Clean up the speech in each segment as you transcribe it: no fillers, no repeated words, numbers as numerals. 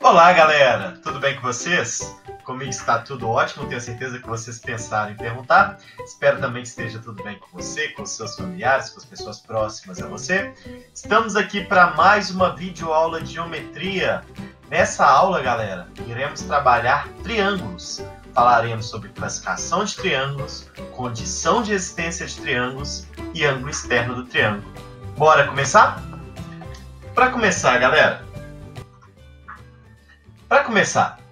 Olá, galera! Tudo bem com vocês? Comigo está tudo ótimo, tenho certeza que vocês pensaram em perguntar. Espero também que esteja tudo bem com você, com os seus familiares, com as pessoas próximas a você. Estamos aqui para mais uma videoaula de geometria. Nessa aula, galera, iremos trabalhar triângulos. Falaremos sobre classificação de triângulos, condição de existência de triângulos e ângulo externo do triângulo. Bora começar? Para começar, galera,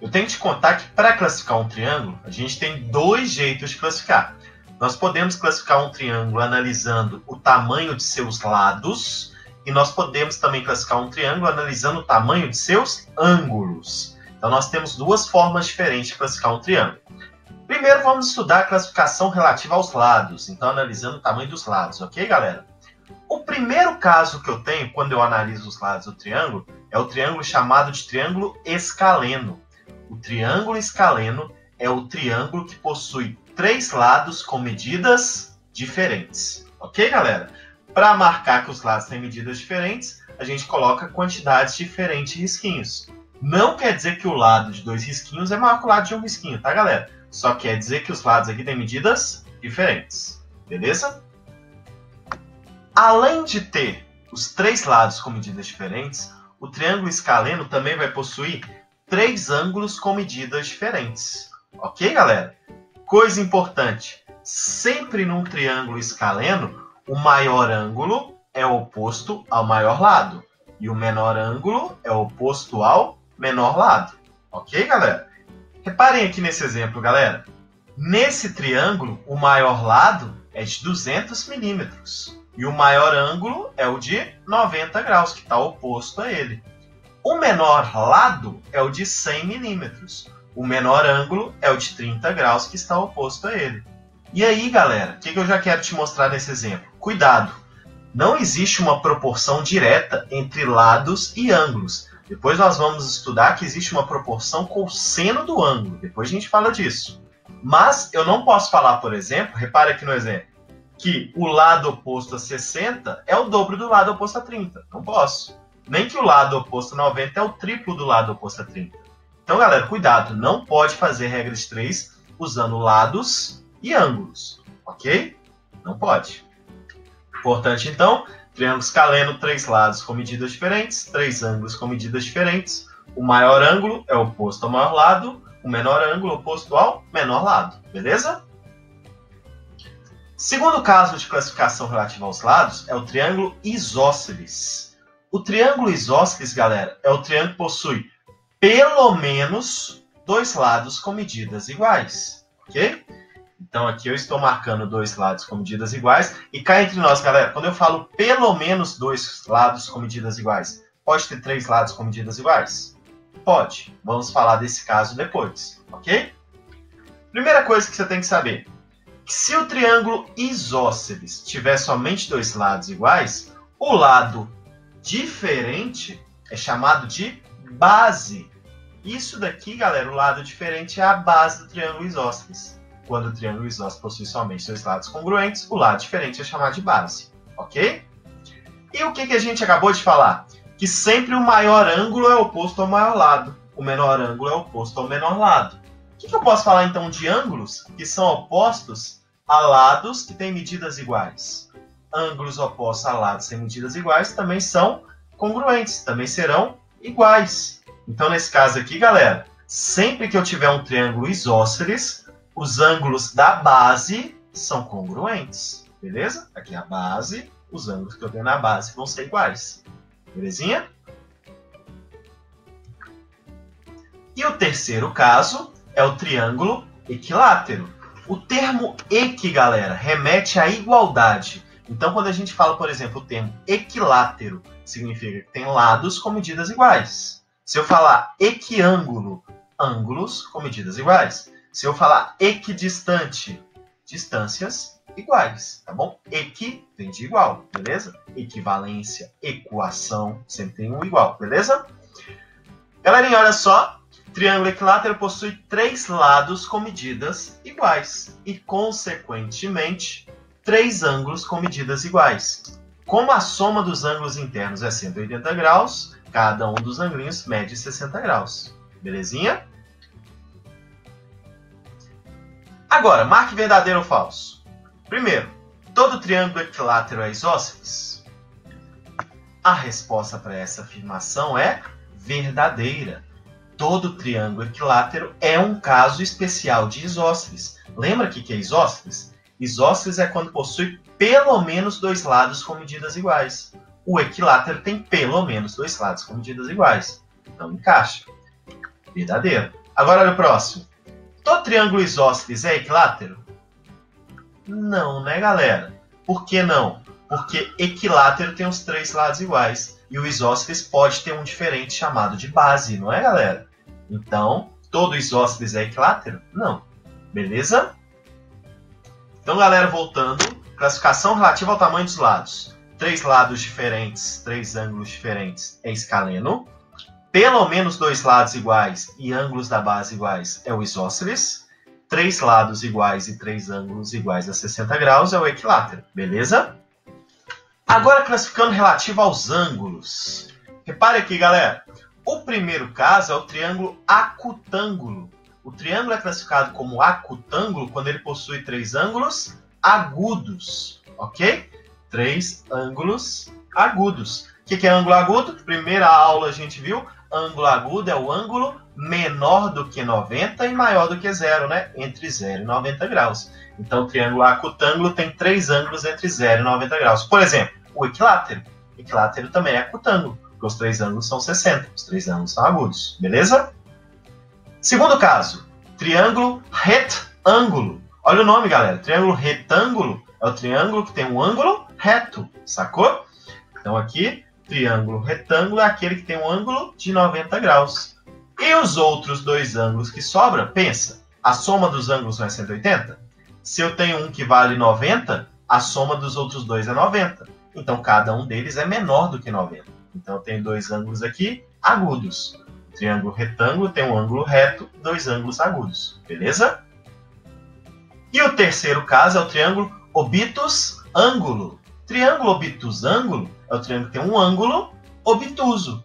eu tenho que te contar que para classificar um triângulo, a gente tem dois jeitos de classificar. Nós podemos classificar um triângulo analisando o tamanho de seus lados e nós podemos também classificar um triângulo analisando o tamanho de seus ângulos. Então nós temos duas formas diferentes de classificar um triângulo. Primeiro vamos estudar a classificação relativa aos lados, então analisando o tamanho dos lados, ok, galera? O primeiro caso que eu tenho quando eu analiso os lados do triângulo é o triângulo chamado de triângulo escaleno. O triângulo escaleno é o triângulo que possui três lados com medidas diferentes. Ok, galera? Para marcar que os lados têm medidas diferentes, a gente coloca quantidades diferentes de risquinhos. Não quer dizer que o lado de dois risquinhos é maior que o lado de um risquinho, tá, galera? Só quer dizer que os lados aqui têm medidas diferentes. Beleza? Além de ter os três lados com medidas diferentes, o triângulo escaleno também vai possuir três ângulos com medidas diferentes. Ok, galera? Coisa importante, sempre num triângulo escaleno, o maior ângulo é oposto ao maior lado e o menor ângulo é oposto ao menor lado. Ok, galera? Reparem aqui nesse exemplo, galera. Nesse triângulo, o maior lado é de 200 milímetros. E o maior ângulo é o de 90 graus, que está oposto a ele. O menor lado é o de 100 milímetros. O menor ângulo é o de 30 graus, que está oposto a ele. E aí, galera, o que eu já quero te mostrar nesse exemplo? Cuidado! Não existe uma proporção direta entre lados e ângulos. Depois nós vamos estudar que existe uma proporção cosseno do ângulo. Depois a gente fala disso. Mas eu não posso falar, por exemplo, repare aqui no exemplo, que o lado oposto a 60 é o dobro do lado oposto a 30. Não posso. Nem que o lado oposto a 90 é o triplo do lado oposto a 30. Então, galera, cuidado. Não pode fazer regra de 3 usando lados e ângulos. Ok? Não pode. Importante, então, triângulo escaleno, três lados com medidas diferentes, três ângulos com medidas diferentes. O maior ângulo é oposto ao maior lado, o menor ângulo oposto ao menor lado. Beleza? Segundo caso de classificação relativa aos lados é o triângulo isósceles. O triângulo isósceles, galera, é o triângulo que possui pelo menos dois lados com medidas iguais, ok? Então aqui eu estou marcando dois lados com medidas iguais. E cá entre nós, galera, quando eu falo pelo menos dois lados com medidas iguais, pode ter três lados com medidas iguais? Pode. Vamos falar desse caso depois, ok? Primeira coisa que você tem que saber. Se o triângulo isósceles tiver somente dois lados iguais, o lado diferente é chamado de base. Isso daqui, galera, o lado diferente é a base do triângulo isósceles. Quando o triângulo isósceles possui somente dois lados congruentes, o lado diferente é chamado de base. Ok? E o que a gente acabou de falar? Que sempre o maior ângulo é oposto ao maior lado. O menor ângulo é oposto ao menor lado. O que eu posso falar, então, de ângulos que são opostos a lados que têm medidas iguais? Ângulos opostos a lados sem medidas iguais também são congruentes, também serão iguais. Então, nesse caso aqui, galera, sempre que eu tiver um triângulo isósceles, os ângulos da base são congruentes, beleza? Aqui é a base, os ângulos que eu tenho na base vão ser iguais. Belezinha? E o terceiro caso é o triângulo equilátero. O termo equi, galera, remete à igualdade. Então, quando a gente fala, por exemplo, o termo equilátero, significa que tem lados com medidas iguais. Se eu falar equiângulo, ângulos com medidas iguais. Se eu falar equidistante, distâncias iguais, tá bom? Equi vem de igual, beleza? Equivalência, equação, sempre tem um igual, beleza? Galerinha, olha só. Triângulo equilátero possui três lados com medidas iguais e, consequentemente, três ângulos com medidas iguais. Como a soma dos ângulos internos é 180 graus, cada um dos ângulos mede 60 graus. Belezinha? Agora, marque verdadeiro ou falso. Primeiro, todo triângulo equilátero é isósceles? A resposta para essa afirmação é verdadeira. Todo triângulo equilátero é um caso especial de isósceles. Lembra o que é isósceles? Isósceles é quando possui pelo menos dois lados com medidas iguais. O equilátero tem pelo menos dois lados com medidas iguais. Então encaixa. Verdadeiro. Agora olha o próximo. Todo triângulo isósceles é equilátero? Não, né, galera? Por que não? Porque equilátero tem os três lados iguais. E o isósceles pode ter um diferente chamado de base, não é, galera? Então, todo isósceles é equilátero? Não. Beleza? Então, galera, voltando. Classificação relativa ao tamanho dos lados. Três lados diferentes, três ângulos diferentes é escaleno. Pelo menos dois lados iguais e ângulos da base iguais é o isósceles. Três lados iguais e três ângulos iguais a 60 graus é o equilátero. Beleza? Agora, classificando relativo aos ângulos. Repare aqui, galera. O primeiro caso é o triângulo acutângulo. O triângulo é classificado como acutângulo quando ele possui três ângulos agudos. Ok? Três ângulos agudos. O que é ângulo agudo? Primeira aula a gente viu. Ângulo agudo é o ângulo menor do que 90 e maior do que 0, né? Entre 0 e 90 graus. Então, o triângulo acutângulo tem três ângulos entre 0 e 90 graus. Por exemplo, o equilátero. O equilátero também é acutângulo, porque os três ângulos são 60. Os três ângulos são agudos. Beleza? Segundo caso, triângulo retângulo. Olha o nome, galera. Triângulo retângulo é o triângulo que tem um ângulo reto. Sacou? Então, aqui, triângulo retângulo é aquele que tem um ângulo de 90 graus. E os outros dois ângulos que sobram, pensa, a soma dos ângulos não é 180? Se eu tenho um que vale 90, a soma dos outros dois é 90. Então, cada um deles é menor do que 90. Então, eu tenho dois ângulos aqui agudos. O triângulo retângulo tem um ângulo reto e dois ângulos agudos. Beleza? E o terceiro caso é o triângulo obtusângulo. Triângulo obtusângulo é o triângulo que tem um ângulo obtuso.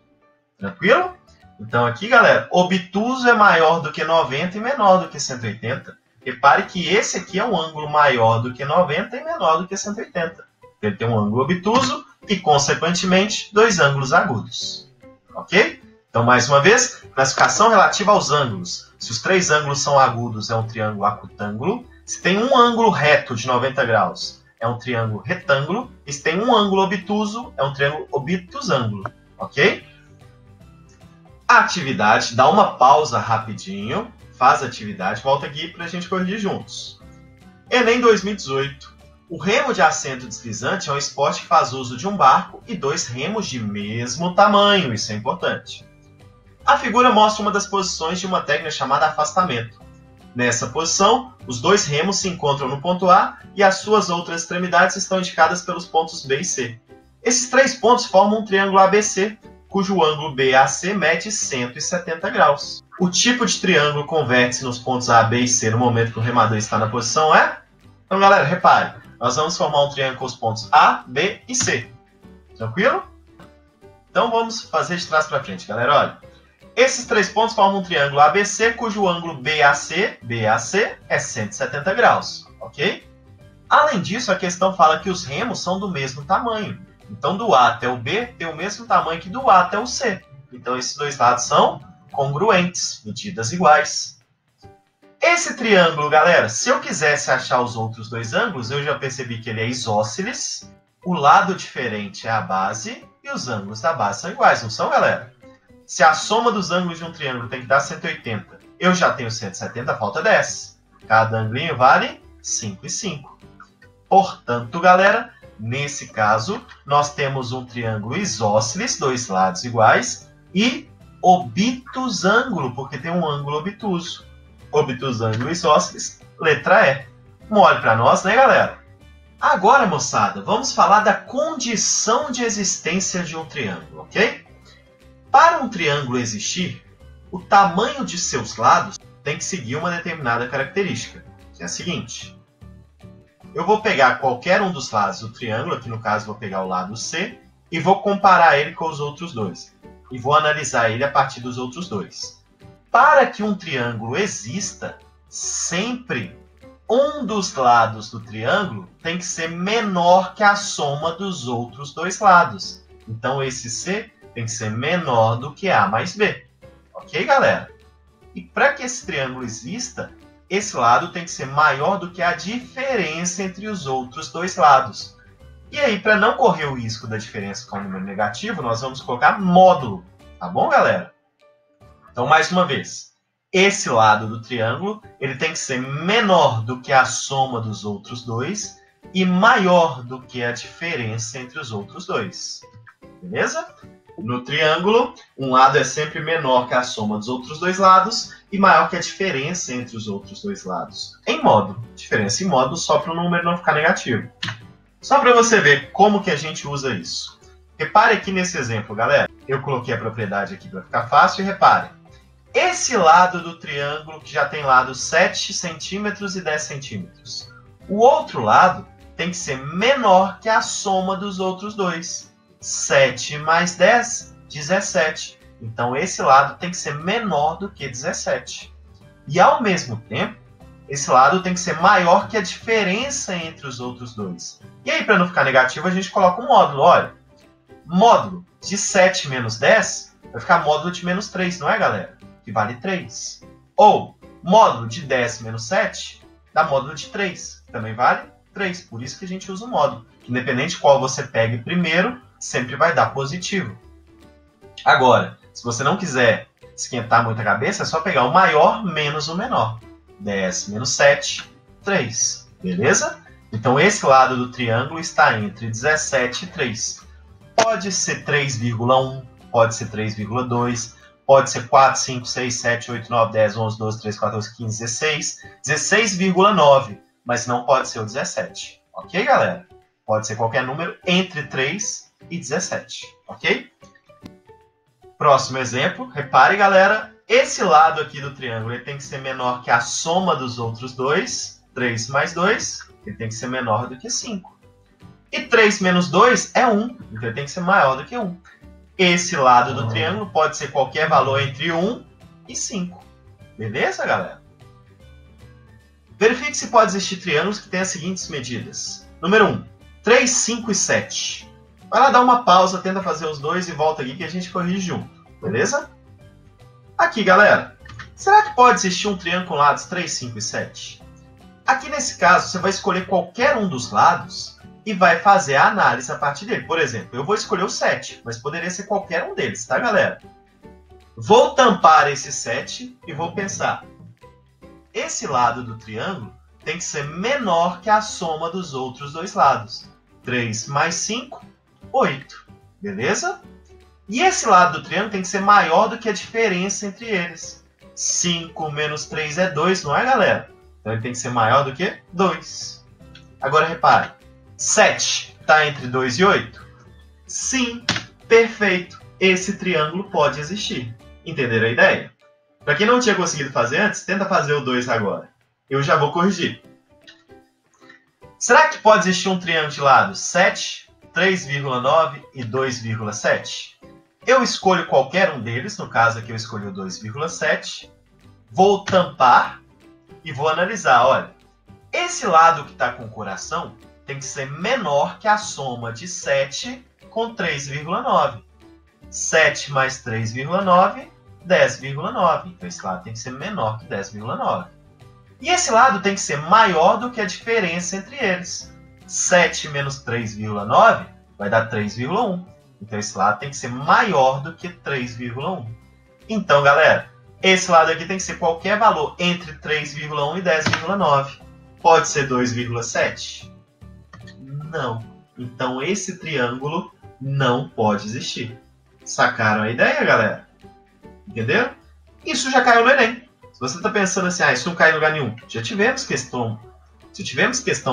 Tranquilo? Então, aqui, galera, obtuso é maior do que 90 e menor do que 180. Repare que esse aqui é um ângulo maior do que 90 e menor do que 180. Ele tem um ângulo obtuso e, consequentemente, dois ângulos agudos. Ok? Então, mais uma vez, classificação relativa aos ângulos. Se os três ângulos são agudos, é um triângulo acutângulo. Se tem um ângulo reto de 90 graus, é um triângulo retângulo. E se tem um ângulo obtuso, é um triângulo obtusângulo. Ok? A atividade, dá uma pausa rapidinho, faz a atividade, volta aqui para a gente corrigir juntos. Enem 2018. O remo de assento deslizante é um esporte que faz uso de um barco e dois remos de mesmo tamanho, isso é importante. A figura mostra uma das posições de uma técnica chamada afastamento. Nessa posição, os dois remos se encontram no ponto A e as suas outras extremidades estão indicadas pelos pontos B e C. Esses três pontos formam um triângulo ABC, cujo ângulo BAC mede 170 graus. O tipo de triângulo com vértice nos pontos A, B e C no momento que o remador está na posição é... Então, galera, repare, nós vamos formar um triângulo com os pontos A, B e C. Tranquilo? Então, vamos fazer de trás para frente, galera. Olha, esses três pontos formam um triângulo ABC, cujo ângulo BAC é 170 graus, ok? Além disso, a questão fala que os remos são do mesmo tamanho. Então, do A até o B tem o mesmo tamanho que do A até o C. Então, esses dois lados são congruentes, medidas iguais. Esse triângulo, galera, se eu quisesse achar os outros dois ângulos, eu já percebi que ele é isósceles, o lado diferente é a base e os ângulos da base são iguais, não são, galera? Se a soma dos ângulos de um triângulo tem que dar 180, eu já tenho 170, falta 10. Cada ângulo vale 5 e 5. Portanto, galera, nesse caso, nós temos um triângulo isósceles, dois lados iguais, e obtusângulo, porque tem um ângulo obtuso. Obtusângulo isósceles, letra E. Mole para nós, né, galera? Agora, moçada, vamos falar da condição de existência de um triângulo, ok? Para um triângulo existir, o tamanho de seus lados tem que seguir uma determinada característica, que é a seguinte. Eu vou pegar qualquer um dos lados do triângulo, aqui no caso vou pegar o lado C, e vou comparar ele com os outros dois. e vou analisar ele a partir dos outros dois. Para que um triângulo exista, sempre um dos lados do triângulo tem que ser menor que a soma dos outros dois lados. Então, esse C tem que ser menor do que A mais B. Ok, galera? E para que esse triângulo exista, esse lado tem que ser maior do que a diferença entre os outros dois lados. E aí, para não correr o risco da diferença com um número negativo, nós vamos colocar módulo. Tá bom, galera? Então, mais uma vez. Esse lado do triângulo ele tem que ser menor do que a soma dos outros dois e maior do que a diferença entre os outros dois. Beleza? No triângulo, um lado é sempre menor que a soma dos outros dois lados e maior que a diferença entre os outros dois lados. Em módulo. Diferença em módulo só para o número não ficar negativo. Só para você ver como que a gente usa isso. Repare aqui nesse exemplo, galera. Eu coloquei a propriedade aqui para ficar fácil e repare. Esse lado do triângulo que já tem lado 7 centímetros e 10 centímetros. O outro lado tem que ser menor que a soma dos outros dois. 7 mais 10, 17. Então, esse lado tem que ser menor do que 17. E, ao mesmo tempo, esse lado tem que ser maior que a diferença entre os outros dois. E aí, para não ficar negativo, a gente coloca um módulo. Olha, módulo de 7 menos 10 vai ficar módulo de menos 3, não é, galera? Que vale 3. Ou, módulo de 10 menos 7 dá módulo de 3, que também vale 3. Por isso que a gente usa o módulo. Independente de qual você pegue primeiro, sempre vai dar positivo. Agora, se você não quiser esquentar muito a cabeça, é só pegar o maior menos o menor. 10 menos 7, 3. Beleza? Então, esse lado do triângulo está entre 17 e 3. Pode ser 3,1, pode ser 3,2, pode ser 4, 5, 6, 7, 8, 9, 10, 11, 12, 13, 14, 15, 16, 16,9, mas não pode ser o 17. Ok, galera? Pode ser qualquer número entre 3 e 17. Ok? Próximo exemplo. Repare, galera. Esse lado aqui do triângulo ele tem que ser menor que a soma dos outros dois. 3 mais 2. Ele tem que ser menor do que 5. E 3 menos 2 é 1. Então ele tem que ser maior do que 1. Esse lado do triângulo pode ser qualquer valor entre 1 e 5. Beleza, galera? Verifique se pode existir triângulos que tenham as seguintes medidas. Número 1. 3, 5 e 7. Vai lá dar uma pausa, tenta fazer os dois e volta aqui que a gente corrige junto. Beleza? Aqui, galera. Será que pode existir um triângulo com lados 3, 5 e 7? Aqui nesse caso, você vai escolher qualquer um dos lados e vai fazer a análise a partir dele. Por exemplo, eu vou escolher o 7, mas poderia ser qualquer um deles, tá, galera? Vou tampar esse 7 e vou pensar. Esse lado do triângulo tem que ser menor que a soma dos outros dois lados. 3 mais 5, 8. Beleza? E esse lado do triângulo tem que ser maior do que a diferença entre eles. 5 menos 3 é 2, não é, galera? Então ele tem que ser maior do que 2. Agora repare. 7 está entre 2 e 8? Sim, perfeito. Esse triângulo pode existir. Entenderam a ideia? Para quem não tinha conseguido fazer antes, tenta fazer o 2 agora. Eu já vou corrigir. Será que pode existir um triângulo de lados 7, 3,9 e 2,7? Eu escolho qualquer um deles, no caso aqui eu escolhi o 2,7. Vou tampar e vou analisar. Olha, esse lado que está com o coração tem que ser menor que a soma de 7 com 3,9. 7 mais 3,9, 10,9. Então esse lado tem que ser menor que 10,9. E esse lado tem que ser maior do que a diferença entre eles. 7 menos 3,9 vai dar 3,1. Então esse lado tem que ser maior do que 3,1. Então, galera, esse lado aqui tem que ser qualquer valor entre 3,1 e 10,9. Pode ser 2,7? Não. Então esse triângulo não pode existir. Sacaram a ideia, galera? Entenderam? Isso já caiu no Enem. Se você está pensando assim, isso não cai em lugar nenhum. Já tivemos questão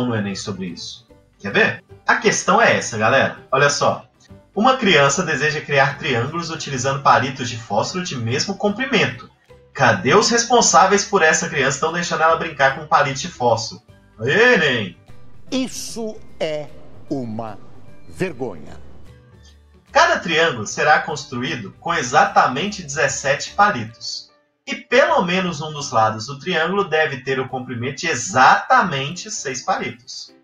no Enem sobre isso. Quer ver? A questão é essa, galera. Olha só. Uma criança deseja criar triângulos utilizando palitos de fósforo de mesmo comprimento. Cadê os responsáveis por essa criança estão deixando ela brincar com um palito de fósforo? Aê, Enem! Isso é uma vergonha. Cada triângulo será construído com exatamente 17 palitos. E pelo menos um dos lados do triângulo deve ter o comprimento de exatamente 6 palitos.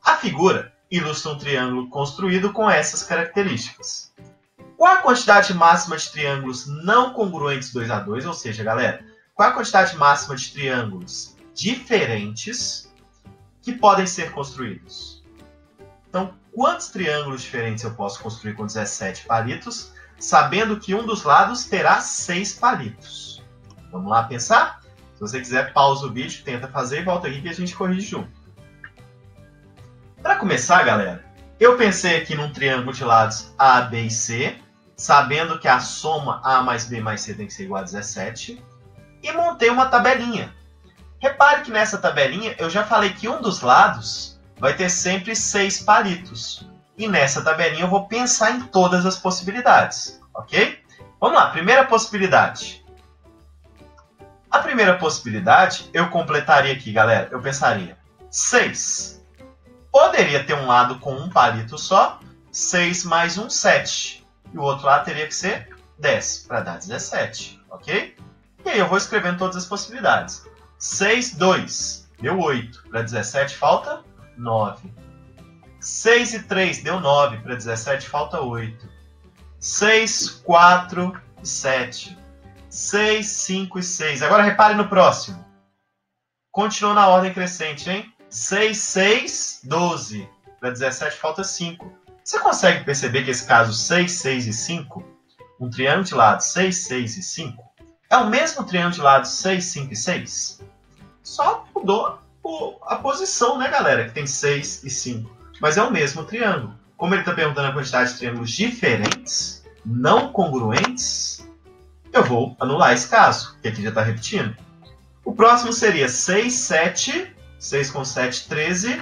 A figura ilustra um triângulo construído com essas características. Qual a quantidade máxima de triângulos não congruentes 2 a 2? Ou seja, galera, qual a quantidade máxima de triângulos diferentes que podem ser construídos? Então, quantos triângulos diferentes eu posso construir com 17 palitos, sabendo que um dos lados terá 6 palitos? Vamos lá pensar? Se você quiser, pausa o vídeo, tenta fazer e volta aqui que a gente corrige junto. Para começar, galera, eu pensei aqui num triângulo de lados A, B e C, sabendo que a soma A mais B mais C tem que ser igual a 17, e montei uma tabelinha. Repare que nessa tabelinha eu já falei que um dos lados vai ter sempre 6 palitos. E nessa tabelinha eu vou pensar em todas as possibilidades, ok? Vamos lá, primeira possibilidade. A primeira possibilidade eu completaria aqui, galera. Eu pensaria 6. Poderia ter um lado com um palito só, 6 mais 1, 7. E o outro lado teria que ser 10, para dar 17, ok? E aí eu vou escrevendo todas as possibilidades. 6, 2, deu 8. Para 17 falta 9. 6 e 3 deu 9. Para 17 falta 8. 6, 4 e 7. 6, 5 e 6. Agora repare no próximo. Continua na ordem crescente, hein? 6, 6, 12. Para 17 falta 5. Você consegue perceber que esse caso 6, 6 e 5, um triângulo de lado 6, 6 e 5, é o mesmo triângulo de lado 6, 5 e 6? Só mudou a posição, né, galera? Que tem 6 e 5. Mas é o mesmo triângulo. Como ele está perguntando a quantidade de triângulos diferentes, não congruentes, eu vou anular esse caso, que aqui já está repetindo. O próximo seria 6, 7, 6 com 7, 13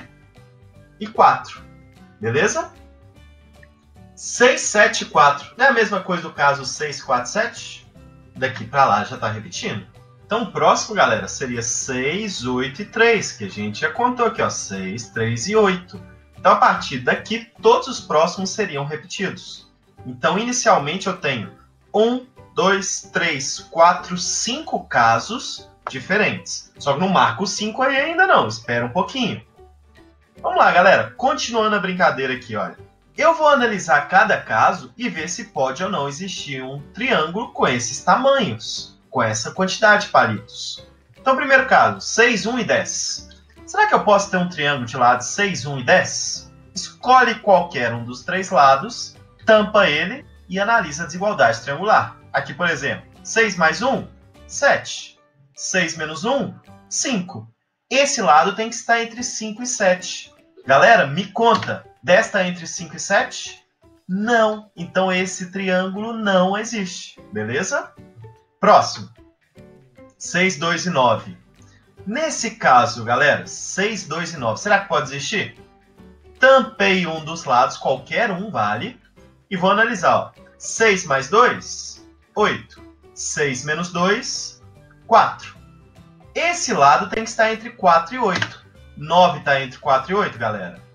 e 4. Beleza? 6, 7 e 4. Não é a mesma coisa do caso 6, 4, 7? Daqui para lá já está repetindo. Então o próximo, galera, seria 6, 8 e 3, que a gente já contou aqui, ó, 6, 3 e 8. Então a partir daqui, todos os próximos seriam repetidos. Então inicialmente eu tenho 1, 2, 3, 4, 5 casos diferentes. Só que não marco o 5 aí ainda não, espera um pouquinho. Vamos lá, galera, continuando a brincadeira aqui, olha. Eu vou analisar cada caso e ver se pode ou não existir um triângulo com esses tamanhos, com essa quantidade de palitos. Então, primeiro caso, 6, 1 e 10. Será que eu posso ter um triângulo de lados 6, 1 e 10? Escolhe qualquer um dos 3 lados, tampa ele e analisa a desigualdade triangular. Aqui, por exemplo, 6 mais 1, 7. 6 menos 1, 5. Esse lado tem que estar entre 5 e 7. Galera, me conta, 10 está entre 5 e 7? Não. Então esse triângulo não existe. Beleza? Próximo. 6, 2 e 9. Nesse caso, galera, 6, 2 e 9, será que pode existir? Tampei um dos lados, qualquer um vale, e vou analisar. Ó. 6 mais 2, 8. 6 menos 2, 4. Esse lado tem que estar entre 4 e 8. 9 está entre 4 e 8, galera?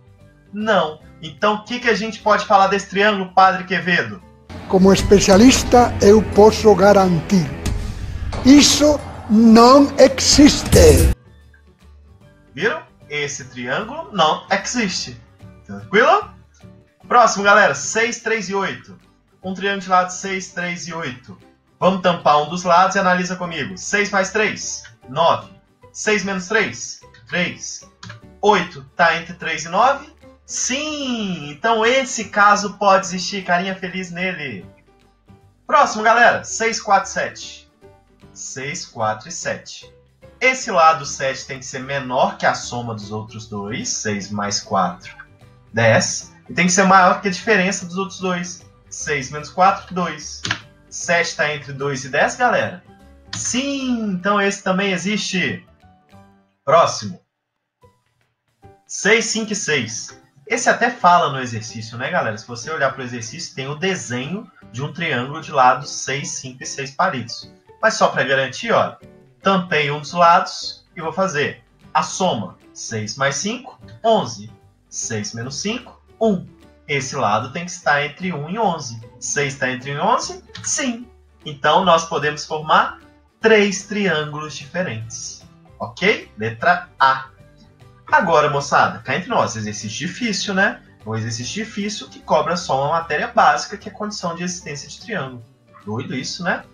Não. Então, o que a gente pode falar desse triângulo, Padre Quevedo? Como especialista, eu posso garantir. Isso não existe. Viram? Esse triângulo não existe. Tranquilo? Próximo, galera. 6, 3 e 8. Um triângulo de lado 6, 3 e 8. Vamos tampar um dos lados e analisa comigo. 6 mais 3, 9. 6 menos 3, 3. 8 está entre 3 e 9? Sim! Então esse caso pode existir. Carinha feliz nele. Próximo, galera. 6, 4, 7. 6, 4 e 7. Esse lado 7 tem que ser menor que a soma dos outros dois. 6 mais 4, 10. E tem que ser maior que a diferença dos outros dois. 6 menos 4, 2. 7 está entre 2 e 10, galera? Sim! Então esse também existe. Próximo. 6, 5 e 6. Esse até fala no exercício, né, galera? Se você olhar para o exercício, tem o desenho de um triângulo de lados 6, 5 e 6 palitos. Mas só para garantir, ó, tampei um dos lados e vou fazer a soma. 6 mais 5, 11. 6 menos 5, 1. esse lado tem que estar entre 1 e 11. 6 está entre 1 e 11? Sim. Então, nós podemos formar 3 triângulos diferentes. Ok? Letra A. Agora, moçada, cá entre nós, exercício difícil, né? Um exercício difícil que cobra só uma matéria básica, que é a condição de existência de triângulo. Doido isso, né?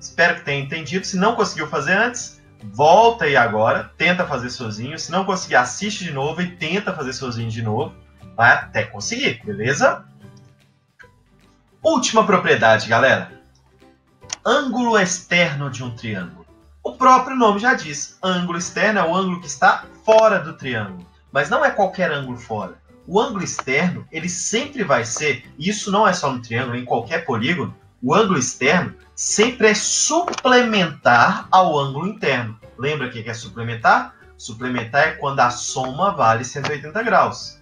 Espero que tenha entendido. Se não conseguiu fazer antes, volta aí agora, tenta fazer sozinho. Se não conseguir, assiste de novo e tenta fazer sozinho de novo. Vai até conseguir, beleza? Última propriedade, galera. Ângulo externo de um triângulo. O próprio nome já diz. Ângulo externo é o ângulo que está fora do triângulo. Mas não é qualquer ângulo fora. O ângulo externo, ele sempre vai ser, e isso não é só no triângulo, em qualquer polígono, o ângulo externo sempre é suplementar ao ângulo interno. Lembra o que é suplementar? Suplementar é quando a soma vale 180 graus.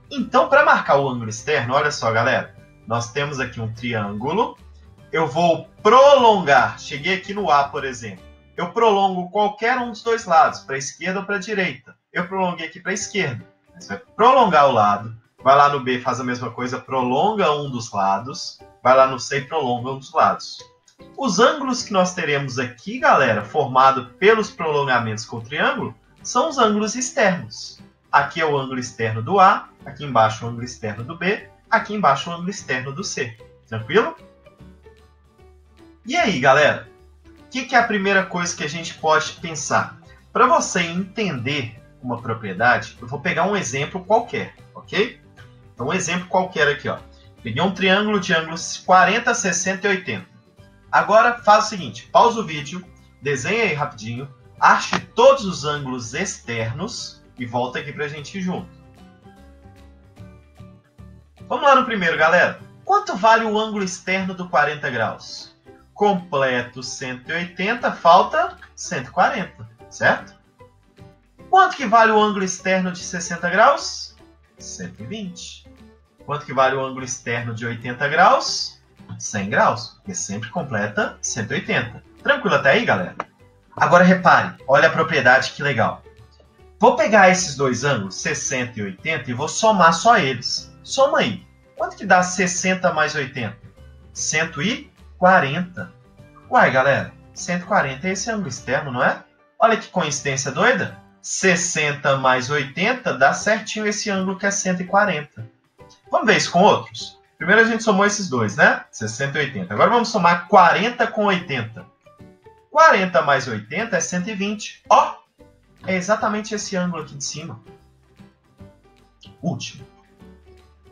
Então, para marcar o ângulo externo, olha só, galera. Nós temos aqui um triângulo. Eu vou prolongar. Cheguei aqui no A, por exemplo. Eu prolongo qualquer um dos dois lados, para a esquerda ou para a direita. Eu prolonguei aqui para a esquerda. Você vai prolongar o lado. Vai lá no B, faz a mesma coisa, prolonga um dos lados. Vai lá no C e prolonga um dos lados. Os ângulos que nós teremos aqui, galera, formados pelos prolongamentos com o triângulo, são os ângulos externos. Aqui é o ângulo externo do A, aqui embaixo o ângulo externo do B, aqui embaixo o ângulo externo do C. Tranquilo? E aí, galera? O que é a primeira coisa que a gente pode pensar? Para você entender uma propriedade, eu vou pegar um exemplo qualquer, ok? Então, um exemplo qualquer aqui, ó. Peguei um triângulo de ângulos 40, 60 e 80. Agora, faz o seguinte, pausa o vídeo, desenha aí rapidinho, ache todos os ângulos externos e volta aqui para a gente ir junto. Vamos lá no primeiro, galera. Quanto vale o ângulo externo do 40 graus? Completo 180, falta 140, certo? Quanto que vale o ângulo externo de 60 graus? 120. Quanto que vale o ângulo externo de 80 graus? 100 graus, porque sempre completa 180. Tranquilo até aí, galera? Agora repare, olha a propriedade que legal. Vou pegar esses dois ângulos, 60 e 80, e vou somar só eles. Soma aí. Quanto que dá 60 mais 80? 140. Uai, galera, 140 é esse ângulo externo, não é? Olha que coincidência doida. 60 mais 80 dá certinho esse ângulo que é 140. Vamos ver isso com outros? Primeiro a gente somou esses dois, né? 60 e 80. Agora vamos somar 40 com 80. 40 mais 80 é 120. Ó, é exatamente esse ângulo aqui de cima. Último.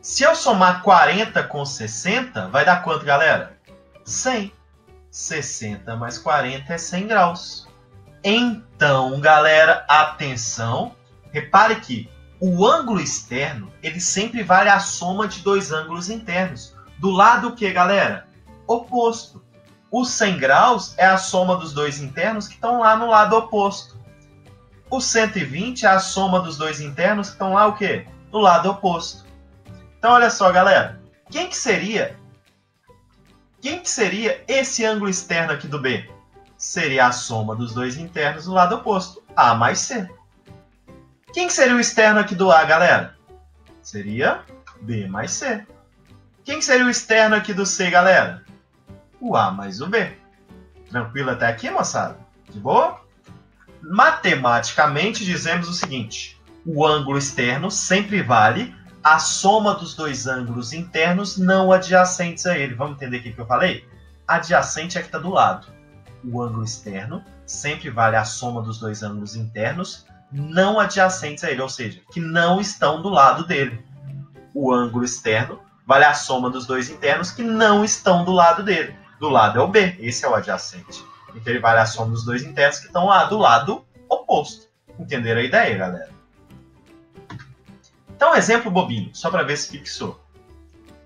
Se eu somar 40 com 60, vai dar quanto, galera? 100. 60 mais 40 é 100 graus. Então, galera, atenção. Repare que o ângulo externo, ele sempre vale a soma de dois ângulos internos. Do lado o que, galera? Oposto. O 100 graus é a soma dos dois internos que estão lá no lado oposto. O 120 é a soma dos dois internos que estão lá o quê? No lado oposto. Então, olha só, galera. Quem que seria esse ângulo externo aqui do B? Seria a soma dos dois internos do lado oposto. A mais C. Quem que seria o externo aqui do A, galera? Seria B mais C. Quem que seria o externo aqui do C, galera? O A mais o B. Tranquilo até aqui, moçada? De boa? Matematicamente, dizemos o seguinte. O ângulo externo sempre vale a soma dos dois ângulos internos não adjacentes a ele. Vamos entender o que eu falei? Adjacente é que está do lado. O ângulo externo sempre vale a soma dos dois ângulos internos não adjacentes a ele, ou seja, que não estão do lado dele. O ângulo externo vale a soma dos dois internos que não estão do lado dele. Do lado é o B, esse é o adjacente. Então ele vale a soma dos dois internos que estão lá do lado oposto. Entenderam a ideia, galera? Então, exemplo bobinho, só para ver se fixou.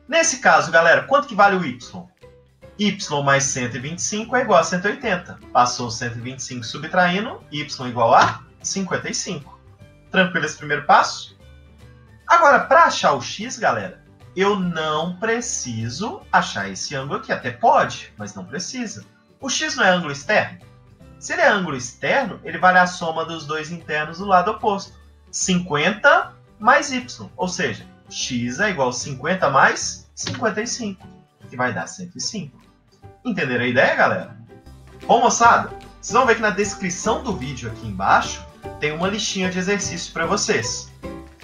Nesse caso, galera, quanto que vale o Y? Y mais 125 é igual a 180. Passou 125 subtraindo, Y igual a 55. Tranquilo esse primeiro passo? Agora, para achar o X, galera, eu não preciso achar esse ângulo aqui. Até pode, mas não precisa. O X não é ângulo externo? Se ele é ângulo externo, ele vale a soma dos dois internos do lado oposto. 50 mais Y. Ou seja, x é igual a 50 mais 55, que vai dar 105. Entenderam a ideia, galera? Bom, moçada, vocês vão ver que na descrição do vídeo aqui embaixo tem uma listinha de exercícios para vocês.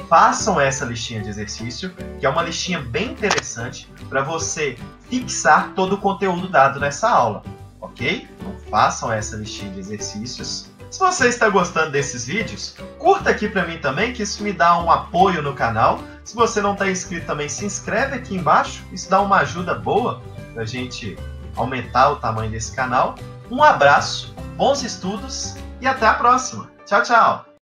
Façam essa listinha de exercício, que é uma listinha bem interessante para você fixar todo o conteúdo dado nessa aula, ok? Então façam essa listinha de exercícios. Se você está gostando desses vídeos, curta aqui para mim também, que isso me dá um apoio no canal. Se você não está inscrito também, se inscreve aqui embaixo, isso dá uma ajuda boa para a gente aumentar o tamanho desse canal. Um abraço, bons estudos e até a próxima. Tchau, tchau!